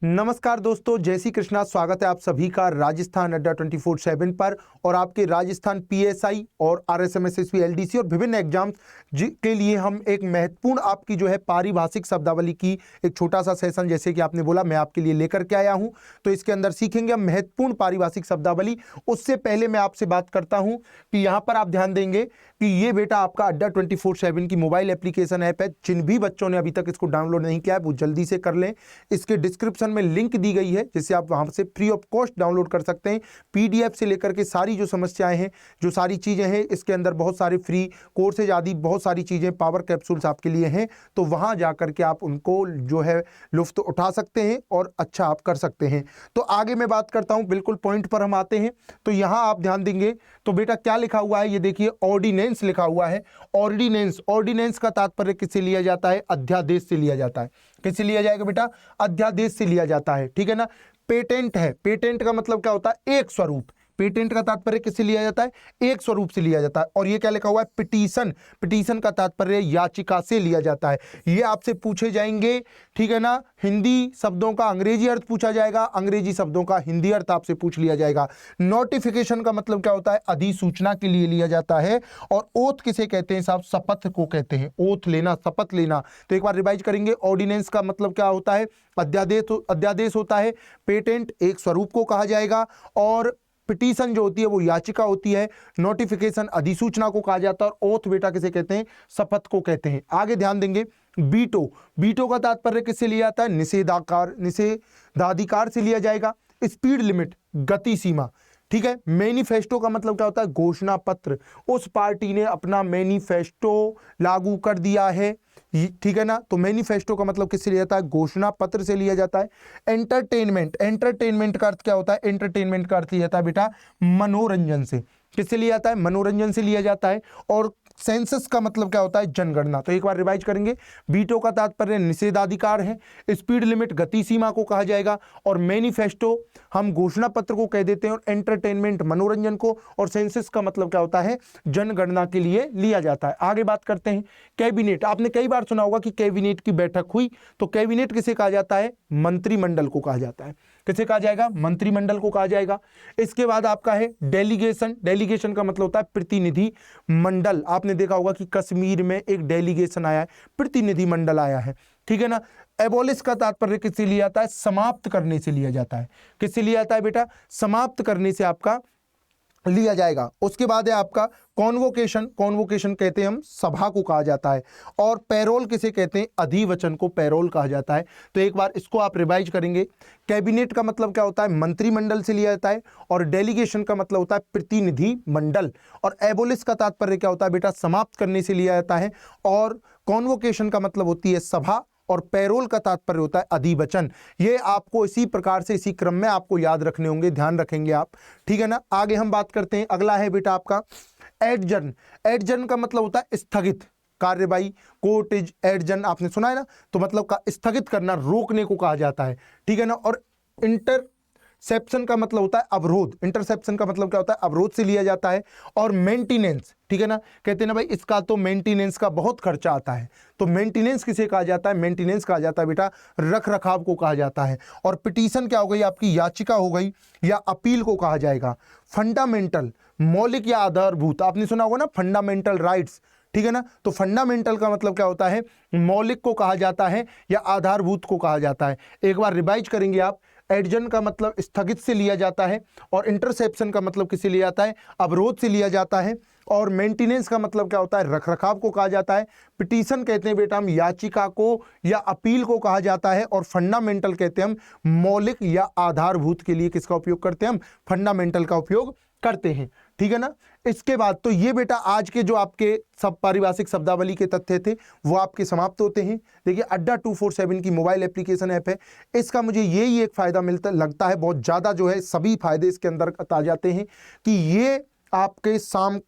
नमस्कार दोस्तों, जय श्री कृष्णा। स्वागत है आप सभी का राजस्थान अड्डा 24/7 पर। और आपके राजस्थान पीएसआई और आरएसएमएस एसपी एलडीसी और विभिन्न एग्जाम्स के लिए हम एक महत्वपूर्ण आपकी जो है पारिभाषिक शब्दावली की एक छोटा सा सेशन, जैसे कि आपने बोला, मैं आपके लिए लेकर के आया हूं। तो इसके अंदर सीखेंगे हम महत्वपूर्ण पारिभाषिक शब्दावली। उससे पहले मैं आपसे बात करता हूं कि यहाँ पर आप ध्यान देंगे कि ये बेटा आपका अड्डा 24/7 की मोबाइल एप्लीकेशन ऐप है। जिन भी बच्चों ने अभी तक इसको डाउनलोड नहीं किया है वो जल्दी से कर लें। इसके डिस्क्रिप्शन में लिंक दी गई है जिससे आप वहां से फ्री ऑफ कॉस्ट डाउनलोड कर सकते हैं। पीडीएफ से लेकर के सारी जो समस्याएं हैं, जो सारी चीजें हैं, इसके अंदर बहुत सारे फ्री कोर्सेज आदि बहुत सारी चीजें, पावर कैप्सूल्स आपके लिए हैं। तो वहां जाकर के आप उनको जो है लुफ्त उठा सकते हैं और अच्छा आप कर सकते हैं। तो आगे मैं बात करता हूं, बिल्कुल पॉइंट पर हम आते हैं। तो यहां आप ध्यान देंगे तो बेटा क्या लिखा हुआ है, ये देखिए ऑर्डिनेंस लिखा हुआ है। ऑर्डिनेंस, ऑर्डिनेंस का तात्पर्य किससे लिया जाता है? अध्यादेश से लिया जाता है। किससे लिया जाएगा बेटा? अध्यादेश से लिया जाता है, ठीक है ना। पेटेंट है, पेटेंट का मतलब क्या होता है? एक स्वरूप। पेटेंट का तात्पर्य किससे लिया जाता है? एक स्वरूप से लिया जाता है। और ये क्या लिखा हुआ है? पिटीशन, पिटीशन का तात्पर्य याचिका से लिया जाता है। ये आपसे पूछे जाएंगे, ठीक है ना। हिंदी शब्दों का अंग्रेजी अर्थ पूछा जाएगा, अंग्रेजी शब्दों का हिंदी अर्थ आपसे पूछ लिया जाएगा। नोटिफिकेशन का मतलब क्या होता है? अधिसूचना के लिए लिया जाता है। और ओथ किसे कहते हैं साहब? शपथ को कहते हैं। ओथ लेना, शपथ लेना। तो एक बार रिवाइज करेंगे। ऑर्डिनेंस का मतलब क्या होता है? अध्यादेश, अध्यादेश होता है। पेटेंट एक स्वरूप को कहा जाएगा। और पिटीशन जो होती है वो याचिका होती है। नोटिफिकेशन अधिसूचना को कहा जाता है। और ओथ बेटा किसे कहते हैं? शपथ को कहते हैं। आगे ध्यान देंगे। बीटो, बीटो का तात्पर्य किससे लिया जाता है? निषेधाकार, निषेधाधिकार से लिया जाएगा। स्पीड लिमिट, गति सीमा, ठीक है। मैनिफेस्टो का मतलब क्या होता है? घोषणा पत्र। उस पार्टी ने अपना मैनिफेस्टो लागू कर दिया है, ठीक है ना। तो मैनिफेस्टो का मतलब किससे लिया जाता है? घोषणा पत्र से लिया जाता है। एंटरटेनमेंट, एंटरटेनमेंट का अर्थ क्या होता है? एंटरटेनमेंट का अर्थ लिया जाता है बेटा मनोरंजन से। किससे लिया जाता है? मनोरंजन से लिया जाता है। और सेंसस का मतलब क्या होता है? जनगणना। तो एक बार रिवाइज करेंगे। बीटो का तात्पर्य निषेधाधिकार है। स्पीड लिमिट गति सीमा को कहा जाएगा। और मैनिफेस्टो हम घोषणा पत्र को कह देते हैं। और एंटरटेनमेंट मनोरंजन को। और सेंसस का मतलब क्या होता है? जनगणना के लिए लिया जाता है। आगे बात करते हैं। कैबिनेट, आपने कई बार सुना होगा कि कैबिनेट की बैठक हुई। तो कैबिनेट किसे कहा जाता है? मंत्रिमंडल को कहा जाता है। किसे कहा जाएगा? मंत्रिमंडल को कहा जाएगा। इसके बाद आपका है डेलीगेशन। डेलीगेशन का मतलब होता है प्रतिनिधि मंडल। आपने देखा होगा कि कश्मीर में एक डेलीगेशन आया है, प्रतिनिधि मंडल आया है, ठीक है ना। एबोलिश का तात्पर्य किससे लिया जाता है? समाप्त करने से लिया जाता है। किससे लिया जाता है बेटा? समाप्त करने से आपका लिया जाएगा। उसके बाद है आपका कॉन्वोकेशन। कॉन्वोकेशन कहते हैं हम सभा को कहा जाता है। और पैरोल किसे कहते हैं? अधिवचन को पैरोल कहा जाता है। तो एक बार इसको आप रिवाइज करेंगे। कैबिनेट का मतलब क्या होता है? मंत्रिमंडल से लिया जाता है। और डेलीगेशन का मतलब होता है प्रतिनिधि मंडल। और एबोलिश का तात्पर्य क्या होता है बेटा? समाप्त करने से लिया जाता है। और कॉन्वोकेशन का मतलब होती है सभा। और पैरोल का तात्पर्य होता है अधिवचन। ये आपको इसी प्रकार से, इसी क्रम में आपको याद रखने होंगे, ध्यान रखेंगे आप, ठीक है ना। आगे हम बात करते हैं। अगला है बेटा आपका एडजर्न। एडजर्न का मतलब होता है स्थगित। कार्यवाही, कोर्ट इज एडजर्न, आपने सुना है ना। तो मतलब का स्थगित करना, रोकने को कहा जाता है, ठीक है ना। और इंटरसेप्शन का मतलब होता है अवरोध। इंटरसेप्शन का मतलब क्या होता है? अवरोध से लिया जाता है। और मेंटेनेंस, ठीक है ना। कहते हैं ना भाई इसका तो मेंटेनेंस का बहुत खर्चा आता है। तो मेंटेनेंस किसे कहा जाता है? मेंटेनेंस कहा जाता है बेटा रख रखाव को कहा जाता है। और पिटीशन क्या हो गई? आपकी याचिका हो गई या अपील को कहा जाएगा। फंडामेंटल, मौलिक या आधारभूत, आपने सुना होगा ना फंडामेंटल राइट्स, ठीक है ना। तो फंडामेंटल का मतलब क्या होता है? मौलिक को कहा जाता है या आधारभूत को कहा जाता है। एक बार रिवाइज करेंगे आप। एडजर्न का मतलब स्थगित से लिया जाता है। और इंटरसेप्शन का मतलब किससे लिया जाता है? अवरोध से लिया जाता है। और मेंटेनेंस का मतलब क्या होता है? रखरखाव को कहा जाता है। पिटीशन कहते हैं बेटा हम याचिका को या अपील को कहा जाता है। और फंडामेंटल कहते हैं हम मौलिक या आधारभूत के लिए किसका उपयोग करते हैं? हम फंडामेंटल का उपयोग करते हैं, ठीक है ना। इसके बाद तो ये बेटा आज के जो आपके सब पारिभाषिक शब्दावली के तथ्य थे वो आपके समाप्त होते हैं। देखिए अड्डा 247 की मोबाइल एप्लीकेशन ऐप है। इसका मुझे यही एक फायदा मिलता लगता है, बहुत ज़्यादा जो है सभी फायदे इसके अंदर आ जाते हैं कि ये आपके शाम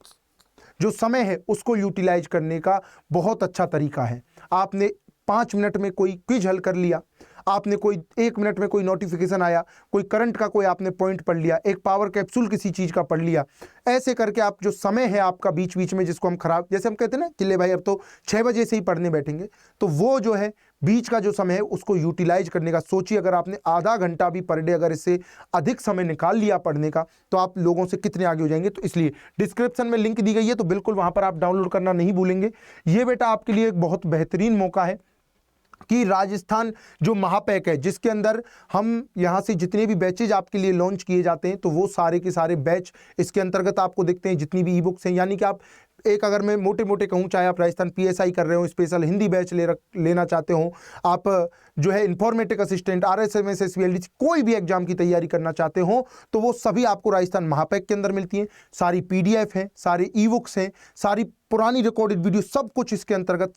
जो समय है उसको यूटिलाइज करने का बहुत अच्छा तरीका है। आपने 5 मिनट में कोई क्विज हल कर लिया, आपने कोई 1 मिनट में कोई नोटिफिकेशन आया, कोई करंट का कोई आपने पॉइंट पढ़ लिया, एक पावर कैप्सूल किसी चीज़ का पढ़ लिया, ऐसे करके आप जो समय है आपका बीच बीच में, जिसको हम खराब, जैसे हम कहते हैं ना कि ले भाई अब तो 6 बजे से ही पढ़ने बैठेंगे, तो वो जो है बीच का जो समय है उसको यूटिलाइज करने का सोचिए। अगर आपने आधा घंटा भी पर डे अगर इससे अधिक समय निकाल लिया पढ़ने का, तो आप लोगों से कितने आगे हो जाएंगे। तो इसलिए डिस्क्रिप्शन में लिंक दी गई है, तो बिल्कुल वहां पर आप डाउनलोड करना नहीं भूलेंगे। ये बेटा आपके लिए एक बहुत बेहतरीन मौका है कि राजस्थान जो महापैक है, जिसके अंदर हम यहाँ से जितने भी बैचेज आपके लिए लॉन्च किए जाते हैं, तो वो सारे के सारे बैच इसके अंतर्गत आपको दिखते हैं, जितनी भी ई बुक्स हैं। यानी कि आप एक, अगर मैं मोटे मोटे कहूँ, चाहे आप राजस्थान पीएसआई कर रहे हो, स्पेशल हिंदी बैच लेना चाहते हो, आप जो है इंफॉर्मेटिक असिस्टेंट, आरएसएमएस एसवी एलडीसी, कोई भी एग्जाम की तैयारी करना चाहते हो, तो वो सभी आपको राजस्थान महापैक के अंदर मिलती हैं। सारी पीडीएफ है, सारी ई बुक्स हैं, सारी पुरानी रिकॉर्डेड वीडियो, सब कुछ इसके अंतर्गत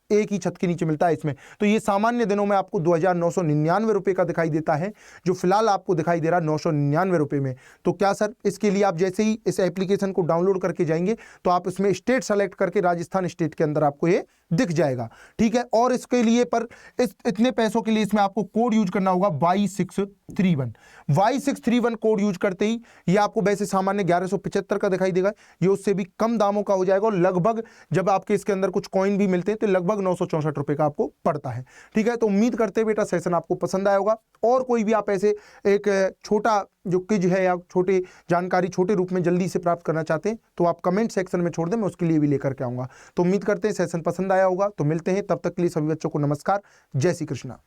एक ही छत के नीचे मिलता है इसमें। तो ये सामान्य दिनों में आपको 2,999 रुपये का दिखाई देता है, जो फिलहाल आपको दिखाई दे रहा है 999 रुपये में। तो क्या सर, इसके लिए आप जैसे ही इस एप्लीकेशन को डाउनलोड करके जाएंगे, तो आप इसमें स्टेट सेलेक्ट करके राजस्थान स्टेट के अंदर आपको ये दिख जाएगा, ठीक है। और इसके लिए पर इतने पैसों के लिए इसमें आपको कोड यूज करना होगा Y631 कोड यूज करते ही ये आपको वैसे सामान्य 1175 का दिखाई देगा, ये उससे भी कम दामों का हो जाएगा। और लगभग जब आपके इसके अंदर कुछ कॉइन भी मिलते हैं, तो लगभग 964 रुपये का आपको पड़ता है, ठीक है। तो उम्मीद करते हैं बेटा सेशन आपको पसंद आया होगा। और कोई भी आप ऐसे एक छोटा जो क्विज है या छोटी जानकारी छोटे रूप में जल्दी से प्राप्त करना चाहते हैं, तो आप कमेंट सेक्शन में छोड़ दें, मैं उसके लिए भी लेकर के आऊँगा। तो उम्मीद करते हैं सेशन पसंद आया होगा। तो मिलते हैं, तब तक के लिए सभी बच्चों को नमस्कार, जय श्री कृष्णा।